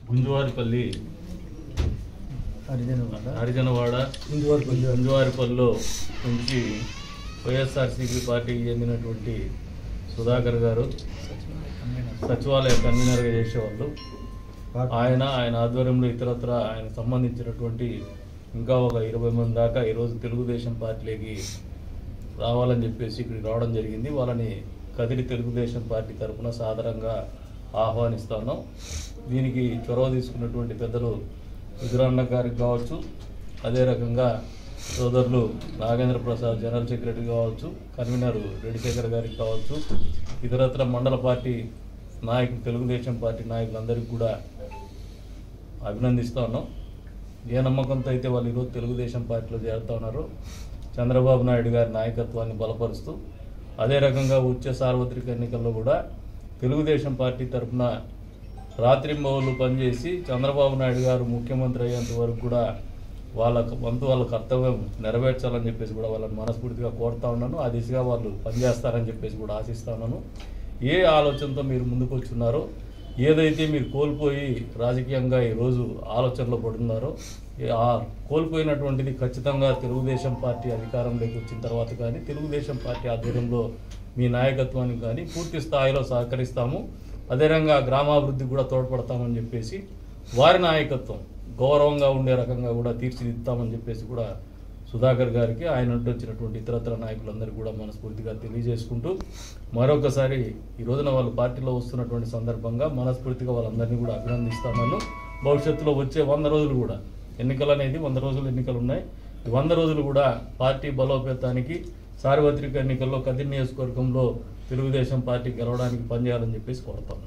గుంజువారిపల్లి హరిజనవాడ గుంజువారిపల్లిలో నుంచి వైఎస్ఆర్సీపీ పార్టీకి చెందినటువంటి సుధాకర్ గారు సచివాలయ కన్వీనర్గా చేసేవాళ్ళు. ఆయన ఆధ్వర్యంలో ఇతరత్ర ఆయన సంబంధించినటువంటి ఇంకా ఒక 20 మంది దాకా ఈరోజు తెలుగుదేశం పార్టీలోకి రావాలని చెప్పేసి ఇక్కడికి రావడం జరిగింది. వాళ్ళని కదిరి తెలుగుదేశం పార్టీ తరఫున సాదరంగా ఆహ్వానిస్తున్నాం. దీనికి చొరవ తీసుకున్నటువంటి పెద్దలు విజయరాన్న గారికి కావచ్చు, అదే రకంగా సోదరులు నాగేంద్ర ప్రసాద్ జనరల్ సెక్రటరీ కావచ్చు, కన్వీనర్ రెడ్డిశేఖర్ గారికి కావచ్చు, ఇతరత్ర మండల పార్టీ నాయకులు తెలుగుదేశం పార్టీ నాయకులందరికీ కూడా అభినందిస్తూ ఉన్నాం. ఏ నమ్మకంతో అయితే వాళ్ళు ఈరోజు తెలుగుదేశం పార్టీలో చేరుతూ ఉన్నారో చంద్రబాబు నాయుడు గారి నాయకత్వాన్ని బలపరుస్తూ, అదే రకంగా వచ్చే సార్వత్రిక ఎన్నికల్లో కూడా తెలుగుదేశం పార్టీ తరఫున రాత్రింబవళ్ళు పనిచేసి చంద్రబాబు నాయుడు గారు ముఖ్యమంత్రి అయ్యేంత వరకు కూడా వాళ్ళ కర్తవ్యం నెరవేర్చాలని చెప్పేసి కూడా వాళ్ళని మనస్ఫూర్తిగా కోరుతా ఉన్నాను. ఆ దిశగా వాళ్ళు పనిచేస్తారని చెప్పేసి కూడా ఆశిస్తా ఉన్నాను. ఏ ఆలోచనతో మీరు ముందుకు వచ్చున్నారో, ఏదైతే మీరు కోల్పోయి రాజకీయంగా ఈరోజు ఆలోచనలో పడుతున్నారో, ఆ కోల్పోయినటువంటిది ఖచ్చితంగా తెలుగుదేశం పార్టీ అధికారంలోకి వచ్చిన తర్వాత కానీ తెలుగుదేశం పార్టీ ఆధ్వర్యంలో మీ నాయకత్వానికి కానీ పూర్తి స్థాయిలో సహకరిస్తాము. అదే రకంగా గ్రామాభివృద్ధికి కూడా తోడ్పడతామని చెప్పేసి వారి నాయకత్వం గౌరవంగా ఉండే రకంగా కూడా తీర్చిదిద్దామని చెప్పేసి కూడా సుధాకర్ గారికి ఆయన వచ్చినటువంటి ఇతరత్ర నాయకులందరూ కూడా మనస్ఫూర్తిగా తెలియజేసుకుంటూ, మరొకసారి ఈ రోజున వాళ్ళు పార్టీలో వస్తున్నటువంటి సందర్భంగా మనస్ఫూర్తిగా వాళ్ళందరినీ కూడా అభినందిస్తాను. భవిష్యత్తులో వచ్చే 100 రోజులు కూడా ఎన్నికలు అనేది 100 రోజులు ఎన్నికలు ఉన్నాయి. ఈ 100 రోజులు కూడా పార్టీ బలోపేతానికి సార్వత్రిక ఎన్నికల్లో కదిరి నియోజకవర్గంలో తెలుగుదేశం పార్టీ గెలవడానికి పనిచేయాలని చెప్పేసి కోరుతాం.